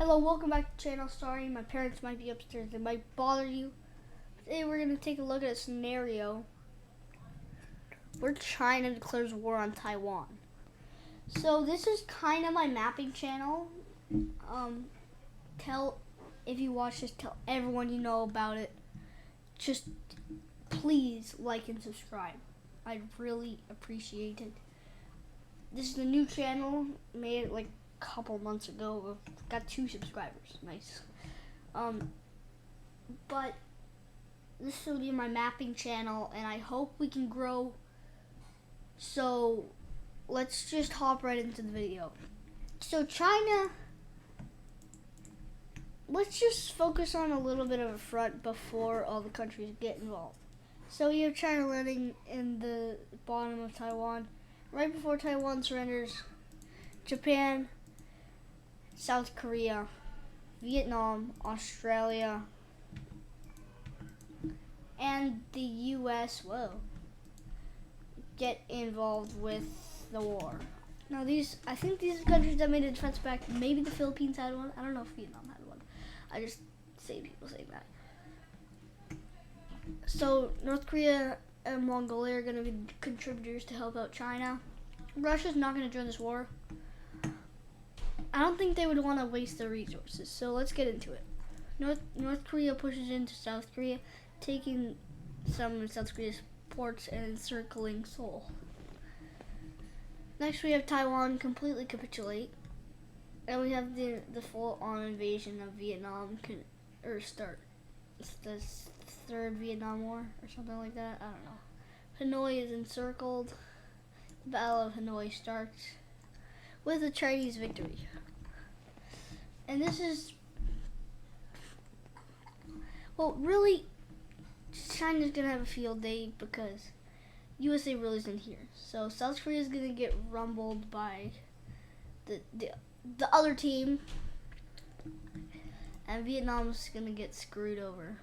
Hello, welcome back to the channel. Sorry, my parents might be upstairs. They might bother you. Today we're going to take a look at a scenario where China declares war on Taiwan. So this is kind of my mapping channel. If you watch this, tell everyone you know about it. Just please like and subscribe. I'd really appreciate it. This is a new channel, made it like a couple months ago. Got 2 subscribers. Nice. But this will be my mapping channel, and I hope we can grow. So let's just hop right into the video. So China, let's just focus on a little bit of a front before all the countries get involved. So you have China landing in the bottom of Taiwan. Right before Taiwan surrenders, Japan, South Korea, Vietnam, Australia, and the US get involved with the war. Now I think these are countries that made a defense pact. Maybe the Philippines had one. I don't know if Vietnam had one. I just say people saying that. So North Korea and Mongolia are going to be contributors to help out China. Russia's not going to join this war. I don't think they would want to waste their resources, so let's get into it. North Korea pushes into South Korea, taking some of South Korea's ports and encircling Seoul. Next, we have Taiwan completely capitulate, and we have the full-on invasion of Vietnam start. It's the third Vietnam War or something like that. I don't know. Hanoi is encircled. The Battle of Hanoi starts with a Chinese victory. And this is, well, really, China's going to have a field day because USA really isn't here. So South Korea is going to get rumbled by the other team, and Vietnam's going to get screwed over.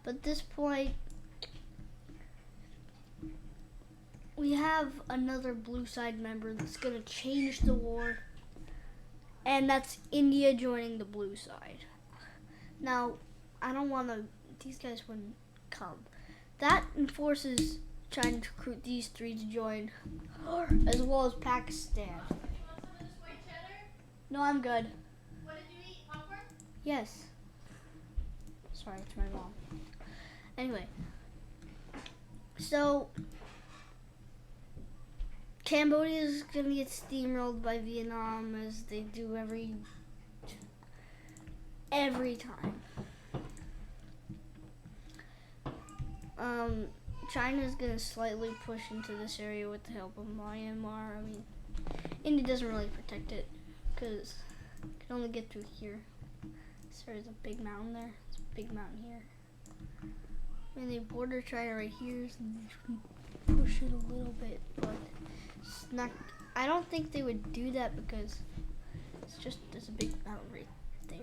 But at this point, we have another blue side member that's going to change the war, and that's India joining the blue side. Now, I don't want to, these guys wouldn't come. That enforces China to recruit these 3 to join, as well as Pakistan. You want some of this white cheddar? No, I'm good. What did you eat? Popcorn? Yes. Sorry, it's my mom. Anyway, so Cambodia is going to get steamrolled by Vietnam, as they do every time. China's going to slightly push into this area with the help of Myanmar. I mean, India doesn't really protect it because it can only get through here. So there's a big mountain there. There's a big mountain here. I mean, they border China right here, so they push it a little bit, but it's not. I don't think they would do that because there's a big mountain right there.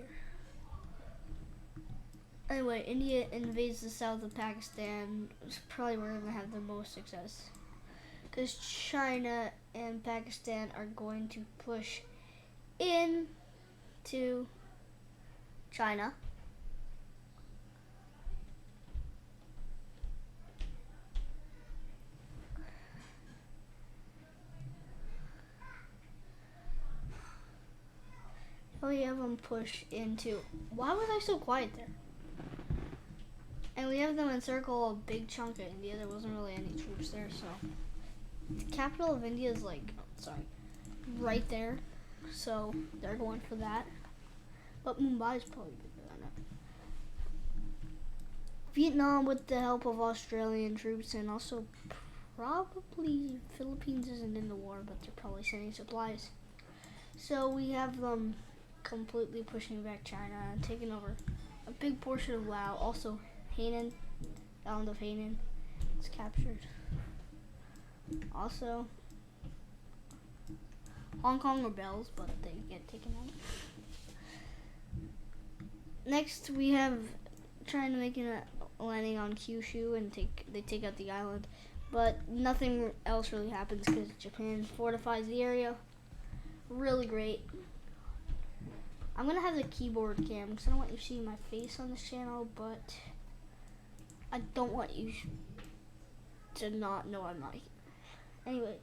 Anyway, India invades the south of Pakistan. It's probably where we're gonna have the most success, because China and Pakistan are going to push into China. We have them push into. Why was I so quiet there? And we have them encircle a big chunk of India. There wasn't really any troops there, so the capital of India is right there. So they're going for that. But Mumbai is probably bigger than it. Vietnam, with the help of Australian troops, and also probably Philippines isn't in the war, but they're probably sending supplies. So we have them completely pushing back China and taking over a big portion of Laos. Also, Hainan, the island of Hainan, is captured. Also, Hong Kong rebels, but they get taken out. Next, we have China making a landing on Kyushu, and they take out the island, but nothing else really happens because Japan fortifies the area. Really great. I'm gonna have the keyboard cam because I don't want you seeing my face on this channel, but I don't want you to not know I'm not here. Anyway,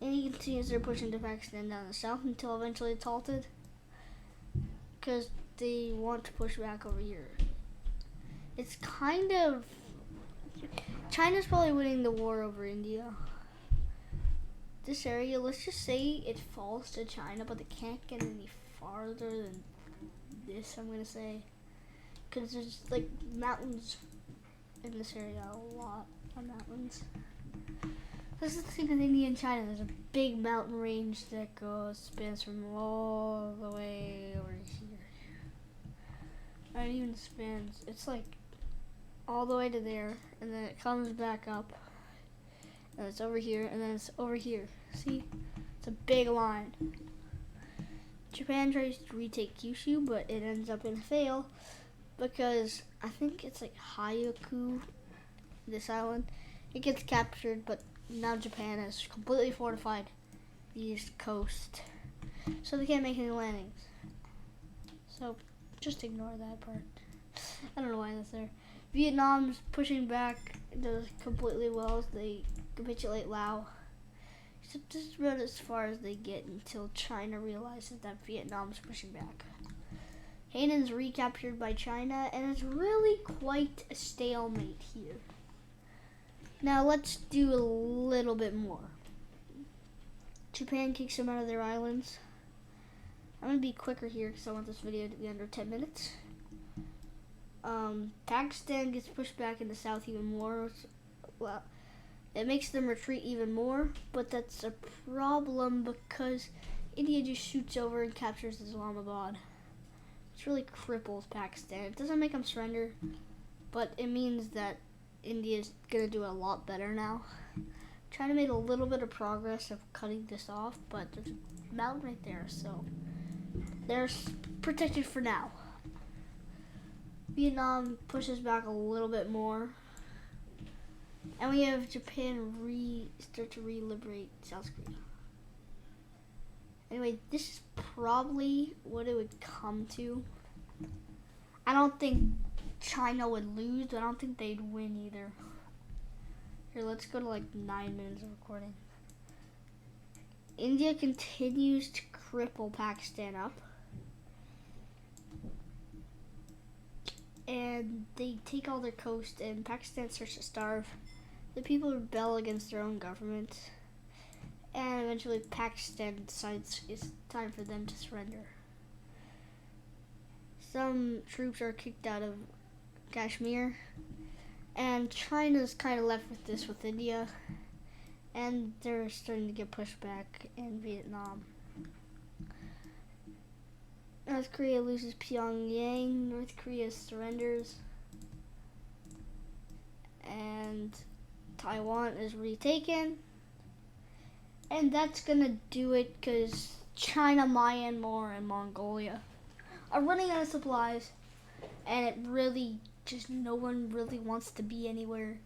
India continues their push into Pakistan down the south until eventually it's halted because they want to push back over here. It's kind of... China's probably winning the war over India. This area, let's just say it falls to China, but they can't get any farther than this, I'm gonna say. Because there's like mountains in this area, a lot of mountains. This is the thing with India and China. There's a big mountain range that spans from all the way over here. It even spans, it's like all the way to there, and then it comes back up, and it's over here, and then it's over here. See? It's a big line. Japan tries to retake Kyushu, but it ends up in a fail because I think it's like Hyoku, this island. It gets captured, but now Japan has completely fortified the east coast, so they can't make any landings. So just ignore that part. I don't know why that's there. Vietnam's pushing back, does completely well as they capitulate Laos. So just about as far as they get until China realizes that Vietnam's pushing back. Hainan's recaptured by China, and it's really quite a stalemate here. Now let's do a little bit more. Japan kicks them out of their islands. I'm going to be quicker here because I want this video to be under 10 minutes. Pakistan gets pushed back in the south even more. Well, it makes them retreat even more, but that's a problem because India just shoots over and captures Islamabad. Which really cripples Pakistan. It doesn't make them surrender, but it means that India's going to do a lot better now. China made a little bit of progress of cutting this off, but there's a mountain right there, so they're protected for now. Vietnam pushes back a little bit more. And we have Japan start to re-liberate South Korea. Anyway, this is probably what it would come to. I don't think China would lose, but I don't think they'd win either. Here, let's go to like 9 minutes of recording. India continues to cripple Pakistan up. And they take all their coast, and Pakistan starts to starve. The people rebel against their own government, and eventually Pakistan decides it's time for them to surrender. Some troops are kicked out of Kashmir, and China's kind of left with this with India, and they're starting to get pushed back in Vietnam. North Korea loses Pyongyang, North Korea surrenders, and Taiwan is retaken. And that's gonna do it because China, Myanmar, and Mongolia are running out of supplies, and it really just no one really wants to be anywhere.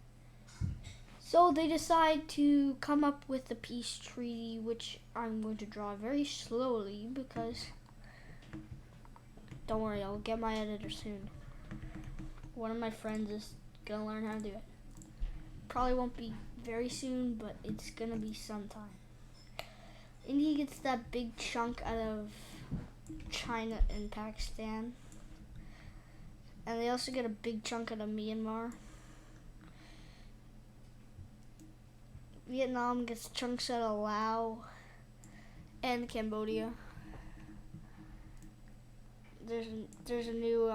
So they decide to come up with a peace treaty, which I'm going to draw very slowly because don't worry, I'll get my editor soon. One of my friends is gonna learn how to do it. Probably won't be very soon, but it's gonna be sometime. India gets that big chunk out of China and Pakistan. And they also get a big chunk out of Myanmar. Vietnam gets chunks out of Laos and Cambodia. There's a new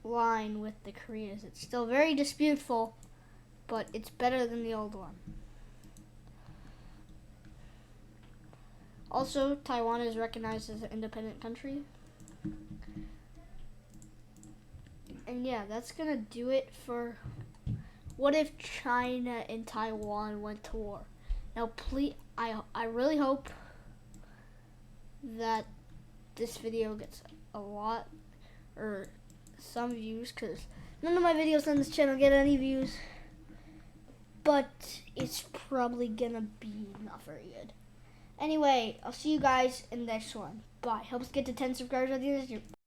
line with the Koreas. It's still very disputeful, but it's better than the old one. Also, Taiwan is recognized as an independent country. And yeah, that's gonna do it for what if China and Taiwan went to war. Now, please, I really hope that this video gets a lot or some views, because none of my videos on this channel get any views, but it's probably gonna be not very good. Anyway, I'll see you guys in the next one. Bye. Help us get to 10 subscribers at the end of this year.